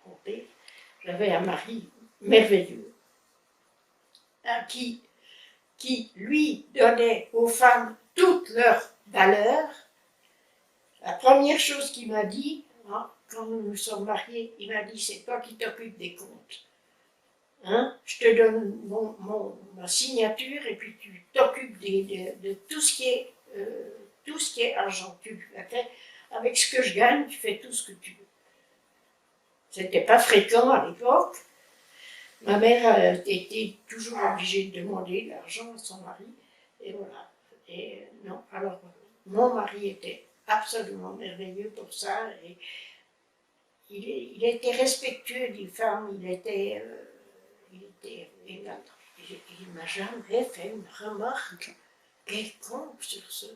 raconter. J'avais un mari merveilleux, qui lui donnait aux femmes toutes leurs valeurs. La première chose qu'il m'a dit, hein, quand nous nous sommes mariés, il m'a dit, c'est toi qui t'occupes des comptes. Hein, je te donne ma signature et puis tu t'occupes de tout ce qui est argent. Tu fais, avec ce que je gagne, tu fais tout ce que tu veux. C'était pas fréquent à l'époque. Ma mère était toujours obligée de demander de l'argent à son mari. Et voilà. Et non, alors mon mari était absolument merveilleux pour ça. Et il était respectueux des femmes, il m'a jamais fait une remarque quelconque sur ce.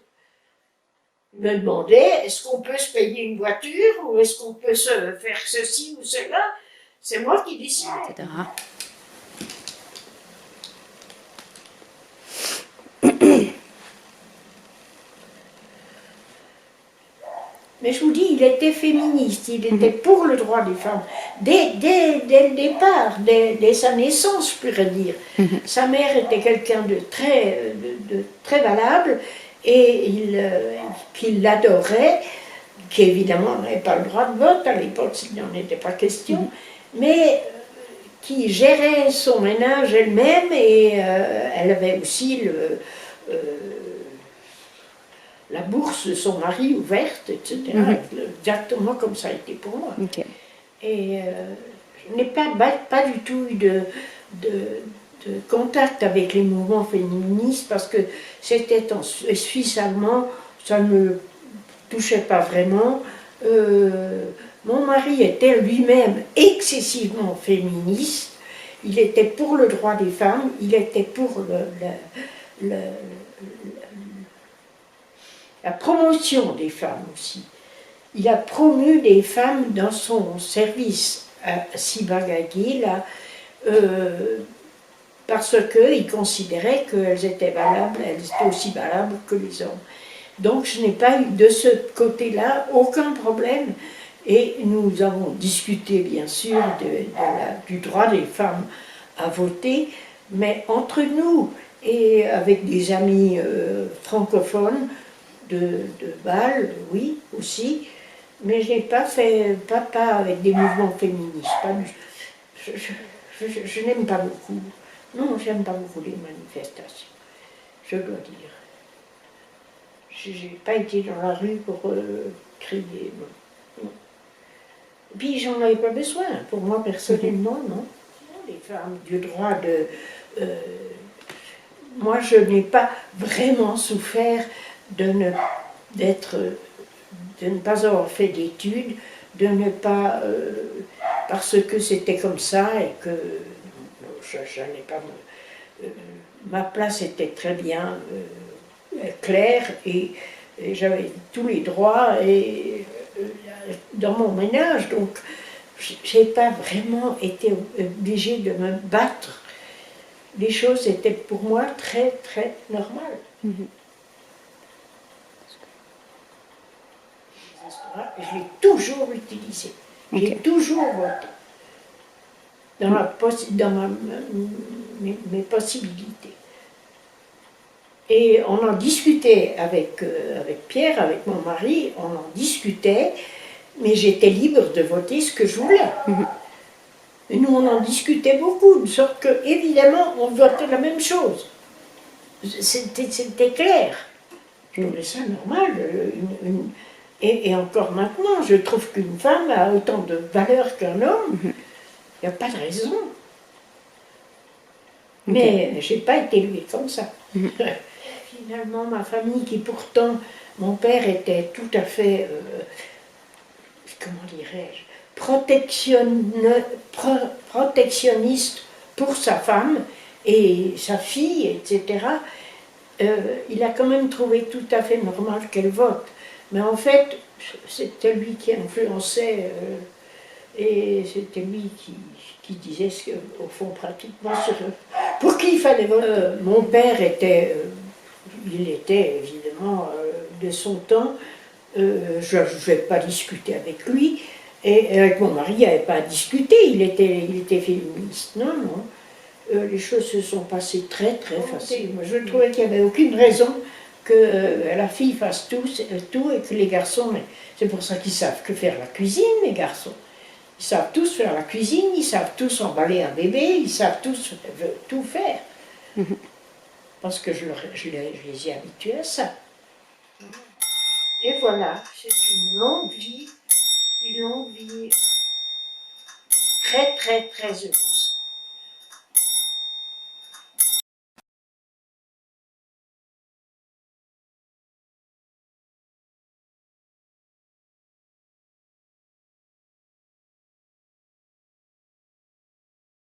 Il me demandait, est-ce qu'on peut se payer une voiture ou est-ce qu'on peut se faire ceci ou cela? C'est moi qui décide. Etc. Mais je vous dis, il était féministe, il était pour le droit des femmes. Dès le départ, dès sa naissance, je pourrais dire. Sa mère était quelqu'un de très valable et qu'il l'adorait, qui évidemment n'avait pas le droit de vote, à l'époque il n'en était pas question, mais qui gérait son ménage elle-même et elle avait aussi la bourse de son mari ouverte, etc. Exactement comme ça a été pour moi. Okay. Et je n'ai pas du tout eu de contact avec les mouvements féministes parce que c'était en Suisse allemand, ça ne me touchait pas vraiment. Mon mari était lui-même excessivement féministe. Il était pour le droit des femmes, il était pour la promotion des femmes aussi. Il a promu des femmes dans son service à Sibagagi, là, parce qu'il considérait qu'elles étaient valables, elles étaient aussi valables que les hommes. Donc je n'ai pas eu de ce côté-là aucun problème. Et nous avons discuté bien sûr du droit des femmes à voter, mais entre nous et avec des amis francophones, de Bâle, oui, aussi, mais je n'ai pas fait, pas avec des mouvements féministes. Je n'aime pas beaucoup. Non, j'aime pas beaucoup les manifestations, je dois dire. Je n'ai pas été dans la rue pour crier, non. Et puis j'en avais pas besoin, pour moi personnellement, non. Les femmes du droit de... moi je n'ai pas vraiment souffert de ne pas avoir fait d'études, de ne pas, parce que c'était comme ça et que je n'allais pas, ma place était très bien claire et j'avais tous les droits dans mon ménage, donc j'ai pas vraiment été obligée de me battre. Les choses étaient pour moi très très normales. Je l'ai toujours utilisé, j'ai toujours voté dans mes possibilités. Et on en discutait avec Pierre, avec mon mari, on en discutait, mais j'étais libre de voter ce que je voulais. Et nous on en discutait beaucoup, de sorte que évidemment on votait la même chose. C'était clair. Je trouvais ça normal. Et encore maintenant, je trouve qu'une femme a autant de valeur qu'un homme. Il n'y a pas de raison. Mais je n'ai pas été élevée comme ça. Finalement, ma famille, qui pourtant, mon père était tout à fait, comment dirais-je, protectionniste pour sa femme et sa fille, etc. Il a quand même trouvé tout à fait normal qu'elle vote. Mais en fait, c'était lui qui influençait et c'était lui qui disait ce qu'au fond, pratiquement, pour qui il fallait voter. Mon père était, il était évidemment de son temps, je ne vais pas discuter avec lui, Et avec mon mari, il n'y avait pas à discuter, il était féministe. Non, non. Les choses se sont passées très très facilement. Je trouvais qu'il n'y avait aucune raison que la fille fasse tout et que les garçons... C'est pour ça qu'ils savent que faire la cuisine, les garçons. Ils savent tous faire la cuisine, ils savent tous emballer un bébé, ils savent tous tout faire. Parce que je les ai habitués à ça. Et voilà, c'est une longue vie très très très heureuse.